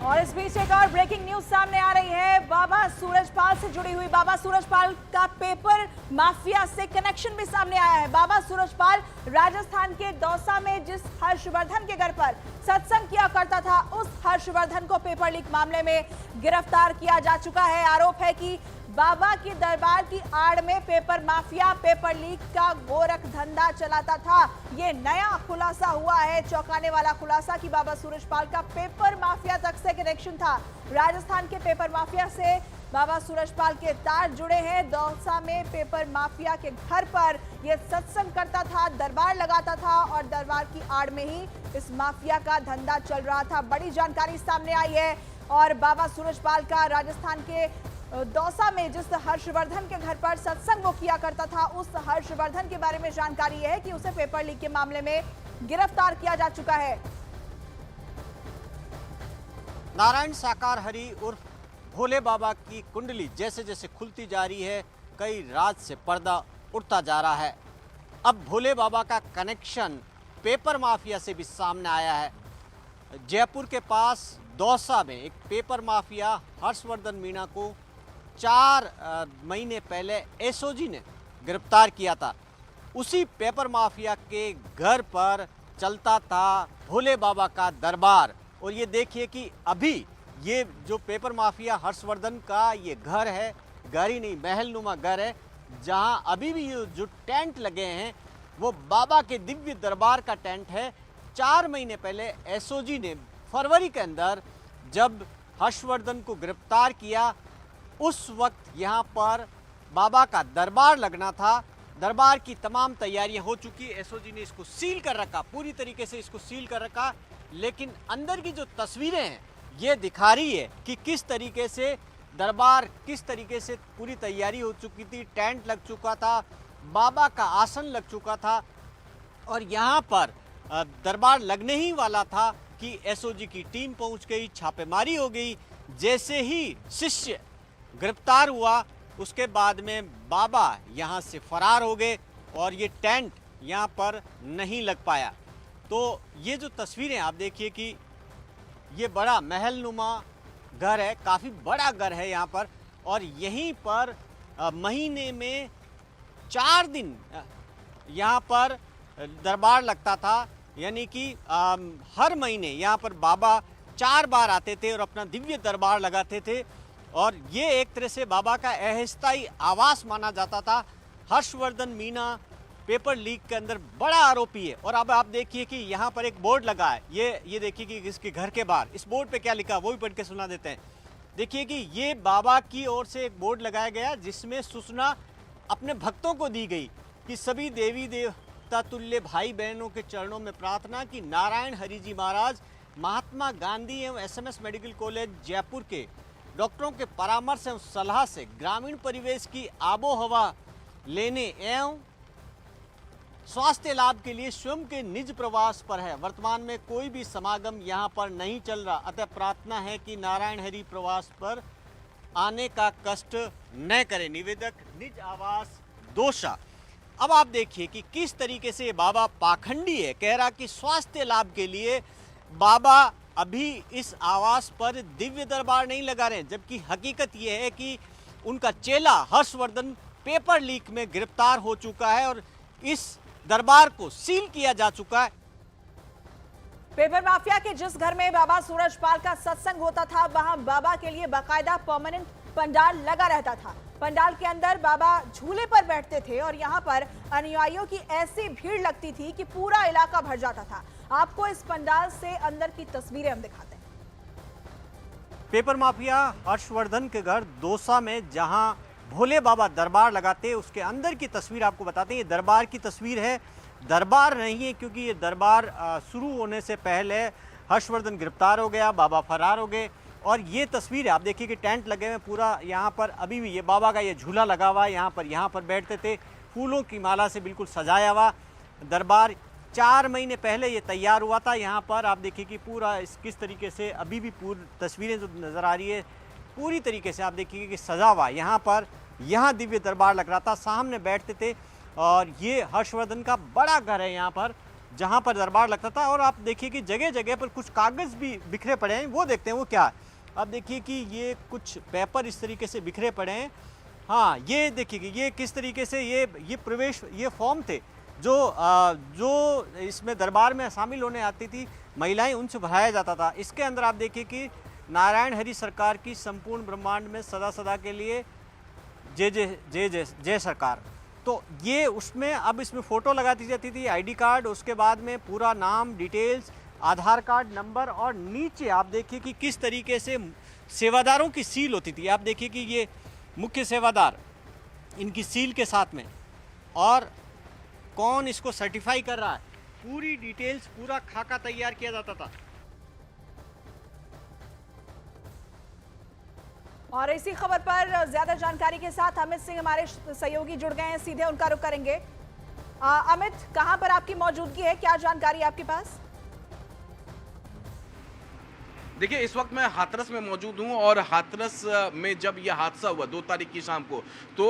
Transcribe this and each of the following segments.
और इस बीच एक और ब्रेकिंग न्यूज सामने आ रही है। बाबा सूरजपाल से जुड़ी हुई बाबा सूरजपाल का पेपर माफिया से कनेक्शन भी सामने आया है। बाबा सूरजपाल राजस्थान के दौसा में जिस हर्षवर्धन के घर पर सत्संग किया करता था, उस हर्षवर्धन को पेपर लीक मामले में गिरफ्तार किया जा चुका है। आरोप है कि बाबा के दरबार की आड़ में पेपर माफिया पेपर लीक का गोरख धंधा चलाता था। ये नया खुलासा हुआ है, चौंकाने वाला खुलासा कि बाबा सूरजपाल का पेपर माफिया तक से कनेक्शन था। राजस्थान के पेपर माफिया से बाबा सूरजपाल के तार जुड़े हैं। दौसा में पेपर माफिया के घर पर यह सत्संग करता था, दरबार लगाता था और दरबार की आड़ में ही इस माफिया का धंधा चल रहा था। बड़ी जानकारी सामने आई है और बाबा सूरजपाल का राजस्थान के दौसा में जिस हर्षवर्धन के घर पर सत्संग वो किया करता था, उस हर्षवर्धन के बारे में जानकारी है कि उसे पेपर लीक के मामले में गिरफ्तार किया जा चुका है। नारायण साकार हरि उर्फ भोले बाबा की कुंडली जैसे जैसे खुलती जा रही है, कई राज से पर्दा उठता जा रहा है। अब भोले बाबा का कनेक्शन पेपर माफिया से भी सामने आया है। जयपुर के पास दौसा में एक पेपर माफिया हर्षवर्धन मीणा को 4 महीने पहले एसओजी ने गिरफ्तार किया था। उसी पेपर माफिया के घर पर चलता था भोले बाबा का दरबार। और ये देखिए कि अभी ये जो पेपर माफिया हर्षवर्धन का ये घर है, घर ही नहीं महलनुमा घर है, जहां अभी भी ये जो टेंट लगे हैं वो बाबा के दिव्य दरबार का टेंट है। 4 महीने पहले एसओजी ने फरवरी के अंदर जब हर्षवर्धन को गिरफ्तार किया, उस वक्त यहाँ पर बाबा का दरबार लगना था। दरबार की तमाम तैयारियां हो चुकी। एसओजी ने इसको सील कर रखा, पूरी तरीके से इसको सील कर रखा। लेकिन अंदर की जो तस्वीरें हैं ये दिखा रही है कि किस तरीके से दरबार, किस तरीके से पूरी तैयारी हो चुकी थी। टेंट लग चुका था, बाबा का आसन लग चुका था और यहाँ पर दरबार लगने ही वाला था कि एसओजी की टीम पहुंच गई, छापेमारी हो गई। जैसे ही शिष्य गिरफ्तार हुआ उसके बाद में बाबा यहां से फरार हो गए और ये टेंट यहां पर नहीं लग पाया। तो ये जो तस्वीरें आप देखिए कि ये बड़ा महलनुमा घर है, काफ़ी बड़ा घर है यहाँ पर। और यहीं पर महीने में 4 दिन यहाँ पर दरबार लगता था, यानी कि हर महीने यहाँ पर बाबा 4 बार आते थे और अपना दिव्य दरबार लगाते थे। और ये एक तरह से बाबा का अस्थायी आवास माना जाता था। हर्षवर्धन मीणा पेपर लीक के अंदर बड़ा आरोपी है। और अब आप देखिए कि यहाँ पर एक बोर्ड लगा है, ये देखिए कि इसके घर के बाहर इस बोर्ड पे क्या लिखा है वो भी पढ़ के सुना देते हैं। देखिए कि ये बाबा की ओर से एक बोर्ड लगाया गया जिसमें सूचना अपने भक्तों को दी गई कि सभी देवी देवता तुल्य भाई बहनों के चरणों में प्रार्थना कि नारायण हरि जी महाराज महात्मा गांधी एवं एसएमएस मेडिकल कॉलेज जयपुर के डॉक्टरों के परामर्श एवं सलाह से ग्रामीण परिवेश की आबो हवा लेने एवं स्वास्थ्य लाभ के लिए स्वयं के निज प्रवास पर है। वर्तमान में कोई भी समागम यहाँ पर नहीं चल रहा, अतः प्रार्थना है कि नारायण हरि प्रवास पर आने का कष्ट न करें। निवेदक निज आवास दोषा। अब आप देखिए कि किस तरीके से बाबा पाखंडी है, कह रहा कि स्वास्थ्य लाभ के लिए बाबा अभी इस आवास पर दिव्य दरबार नहीं लगा रहे, जबकि हकीकत यह है कि उनका चेला हर्षवर्धन पेपर लीक में गिरफ्तार हो चुका है और इस दरबार को सील किया जा चुका है। पेपर माफिया के जिस घर में बाबा सूरजपाल का सत्संग होता था, वहां बाबा के लिए बाकायदा परमानेंट पंडाल लगा रहता था। पंडाल के अंदर बाबा झूले पर बैठते थे और यहाँ पर अनुयायियों की ऐसी भीड़ लगती थी कि पूरा इलाका भर जाता था। आपको इस पंडाल से अंदर की तस्वीरें हम दिखाते हैं। पेपर माफिया हर्षवर्धन के घर दौसा में जहां भोले बाबा दरबार लगाते, उसके अंदर की तस्वीर आपको बताते हैं। ये दरबार की तस्वीर है, दरबार नहीं है क्योंकि ये दरबार शुरू होने से पहले हर्षवर्धन गिरफ्तार हो गया, बाबा फरार हो गए। और ये तस्वीर है, आप देखिए कि टेंट लगे हुए पूरा यहाँ पर। अभी भी ये बाबा का ये झूला लगा हुआ है, यहाँ पर बैठते थे, फूलों की माला से बिल्कुल सजाया हुआ दरबार। 4 महीने पहले ये तैयार हुआ था। यहाँ पर आप देखिए कि पूरा किस तरीके से अभी भी पूरी तस्वीरें जो नज़र आ रही है पूरी तरीके से आप देखिए कि सजा हुआ। यहाँ दिव्य दरबार लग रहा था, सामने बैठते थे। और ये हर्षवर्धन का बड़ा घर है यहाँ पर, जहाँ पर दरबार लगता था। और आप देखिए कि जगह जगह पर कुछ कागज़ भी बिखरे पड़े हैं, वो देखते हैं वो क्या है। आप देखिए कि ये कुछ पेपर इस तरीके से बिखरे पड़े हैं। हाँ, ये देखिए कि ये किस तरीके से ये प्रवेश, ये फॉर्म थे जो इसमें दरबार में शामिल होने आती थी महिलाएं, उनसे भराया जाता था। इसके अंदर आप देखिए कि नारायण हरि सरकार की संपूर्ण ब्रह्मांड में सदा सदा के लिए जय जय जय जय जय सरकार। तो ये उसमें अब इसमें फ़ोटो लगा दी जाती थी, आईडी कार्ड, उसके बाद में पूरा नाम, डिटेल्स, आधार कार्ड नंबर, और नीचे आप देखिए कि किस तरीके से सेवादारों की सील होती थी। आप देखिए कि ये मुख्य सेवादार, इनकी सील के साथ में, और कौन इसको सर्टिफाई कर रहा है, पूरी डिटेल्स, पूरा खाका तैयार किया जाता था। और इसी खबर पर ज्यादा जानकारी के साथ अमित सिंह हमारे सहयोगी जुड़ गए हैं, सीधे उनका रुख करेंगे। अमित, कहां पर आपकी मौजूदगी है, क्या जानकारी आपके पास? देखिए, इस वक्त मैं हाथरस में मौजूद हूं, और हाथरस में जब यह हादसा हुआ 2 तारीख की शाम को, तो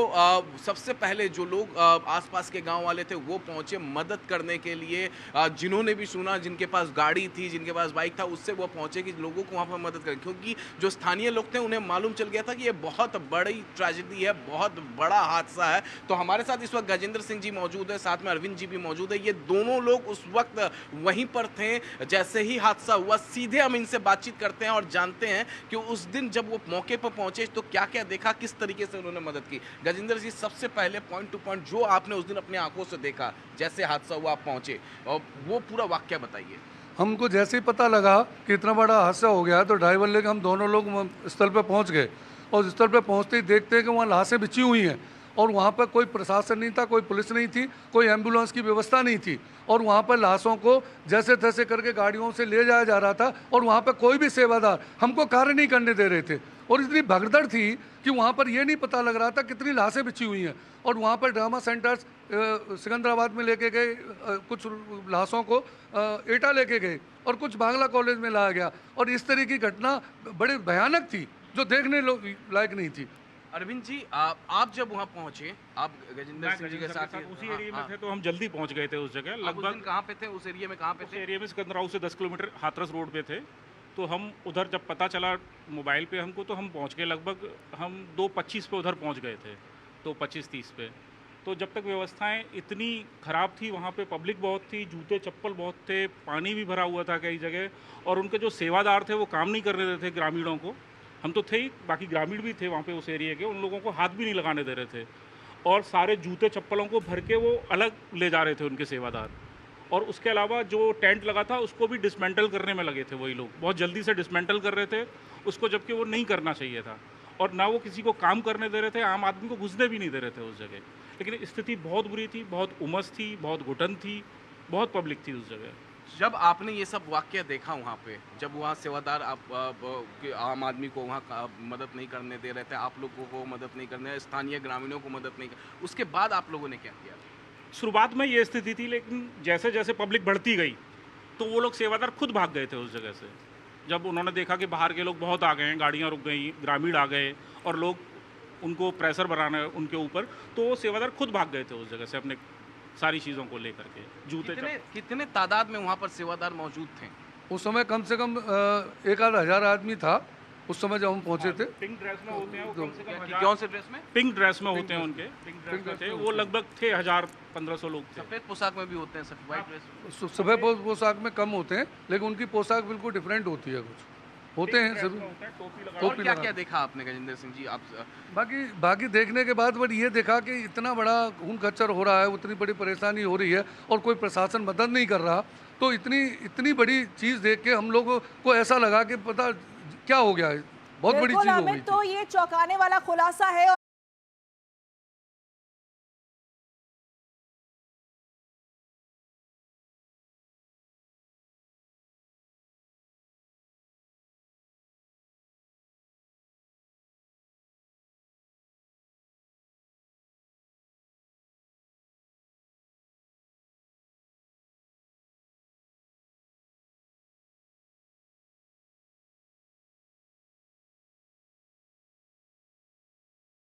सबसे पहले जो लोग आसपास के गांव वाले थे वो पहुंचे मदद करने के लिए। जिन्होंने भी सुना, जिनके पास गाड़ी थी, जिनके पास बाइक था, उससे वो पहुंचे कि लोगों को वहां पर मदद करें, क्योंकि जो स्थानीय लोग थे उन्हें मालूम चल गया था कि ये बहुत बड़ी ट्रेजेडी है, बहुत बड़ा हादसा है। तो हमारे साथ इस वक्त गजेंद्र सिंह जी मौजूद है, साथ में अरविंद जी भी मौजूद है। ये दोनों लोग उस वक्त वहीं पर थे जैसे ही हादसा हुआ। सीधे हम इनसे बातचीत करते हैं और जानते हैं कि उस दिन जब वो मौके पर पहुंचे तो क्या क्या देखा, किस तरीके से उन्होंने मदद की। गजेंद्र जी, सबसे पहले पॉइंट टू पॉइंट जो आपने उस दिन अपनी आंखों से देखा, जैसे हादसा हुआ आप पहुंचे, और वो पूरा वाकया बताइए। हमको जैसे ही पता लगा कि इतना बड़ा हादसा हो गया, तो ड्राइवर लेकर हम दोनों लोग स्थल पर पहुंच गए। और स्थल पर पहुंचते ही देखते हैं कि वहाँ लाशें बिछी हुई हैं, और वहाँ पर कोई प्रशासन नहीं था, कोई पुलिस नहीं थी, कोई एम्बुलेंस की व्यवस्था नहीं थी, और वहाँ पर लाशों को जैसे तैसे करके गाड़ियों से ले जाया जा रहा था, और वहाँ पर कोई भी सेवादार हमको कार्य नहीं करने दे रहे थे। और इतनी भगदड़ थी कि वहाँ पर ये नहीं पता लग रहा था कितनी लाशें बिछी हुई हैं। और वहाँ पर ड्रामा सेंटर्स सिकंदराबाद में लेके गए, कुछ लाशों को एटा लेके गए, और कुछ बांग्ला कॉलेज में लाया गया। और इस तरह की घटना बड़ी भयानक थी, जो देखने लायक नहीं थी। अरविंद जी, आप जब वहां पहुंचे, आप गजेंद्र सिंह जी के साथ उसी एरिया में थे, तो हम जल्दी पहुंच गए थे उस जगह। लगभग कहाँ पे थे उस एरिया में? कहाँ पे उस थे? एरिया में सिकंदराबाद से 10 किलोमीटर हाथरस रोड पे थे। तो हम उधर जब पता चला मोबाइल पे हमको, तो हम पहुंच गए। लगभग हम 2:25 पे उधर पहुंच गए थे, 2:25-30 पे। तो जब तक व्यवस्थाएं इतनी ख़राब थी, वहाँ पे पब्लिक बहुत थी, जूते चप्पल बहुत थे, पानी भी भरा हुआ था कई जगह, और उनके जो सेवादार थे वो काम नहीं करने देते थे ग्रामीणों को। हम तो थे ही, बाकी ग्रामीण भी थे वहाँ पे उस एरिया के, उन लोगों को हाथ भी नहीं लगाने दे रहे थे, और सारे जूते चप्पलों को भर के वो अलग ले जा रहे थे उनके सेवादार। और उसके अलावा जो टेंट लगा था उसको भी डिसमेंटल करने में लगे थे वही लोग, बहुत जल्दी से डिसमेंटल कर रहे थे उसको, जबकि वो नहीं करना चाहिए था। और ना वो किसी को काम करने दे रहे थे, आम आदमी को घुसने भी नहीं दे रहे थे उस जगह। लेकिन स्थिति बहुत बुरी थी, बहुत उमस थी, बहुत घुटन थी, बहुत पब्लिक थी उस जगह। जब आपने ये सब वाकया देखा वहाँ पे, जब वहाँ सेवादार आम आदमी को वहाँ मदद नहीं करने दे रहे थे, आप लोगों को मदद नहीं करने, स्थानीय ग्रामीणों को मदद नहीं कर, उसके बाद आप लोगों ने क्या किया? शुरुआत में ये स्थिति थी, लेकिन जैसे जैसे पब्लिक बढ़ती गई तो वो लोग सेवादार खुद भाग गए थे उस जगह से। जब उन्होंने देखा कि बाहर के लोग बहुत आ गए हैं, गाड़ियाँ रुक गई, ग्रामीण आ गए और लोग उनको प्रेशर बनाना है उनके ऊपर, तो वो सेवादार खुद भाग गए थे उस जगह से अपने सारी चीज़ों को लेकर के। जूते कितने तादाद में वहाँ पर सेवादार मौजूद थे? उस समय कम से कम 1-आध हज़ार आदमी था उस समय जब हम पहुंचे थे। पिंक ड्रेस में होते हैं वो, कम से कम कौन से ड्रेस में? पिंक ड्रेस में होते हैं उनके, पिंक ड्रेस में थे वो, लगभग थे 1000-1500 लोग थे। सफ़ेद पोशाक में भी होते हैं, सफ़ेद व्हाइट ड्रेस? सफ़ेद पोशाक में कम होते हैं, लेकिन उनकी पोशाक बिल्कुल डिफरेंट होती है, कुछ होते हैं सभी। टोपी क्या क्या देखा आपने गजेंद्र सिंह जी? आप बाकी देखने के बाद बट ये देखा कि इतना बड़ा खून खच्चर हो रहा है, उतनी बड़ी परेशानी हो रही है और कोई प्रशासन मदद नहीं कर रहा। तो इतनी बड़ी चीज़ देख के हम लोगों को ऐसा लगा कि पता क्या हो गया है, बहुत बड़ी चीज़ हो गई। तो ये चौंकाने वाला खुलासा है,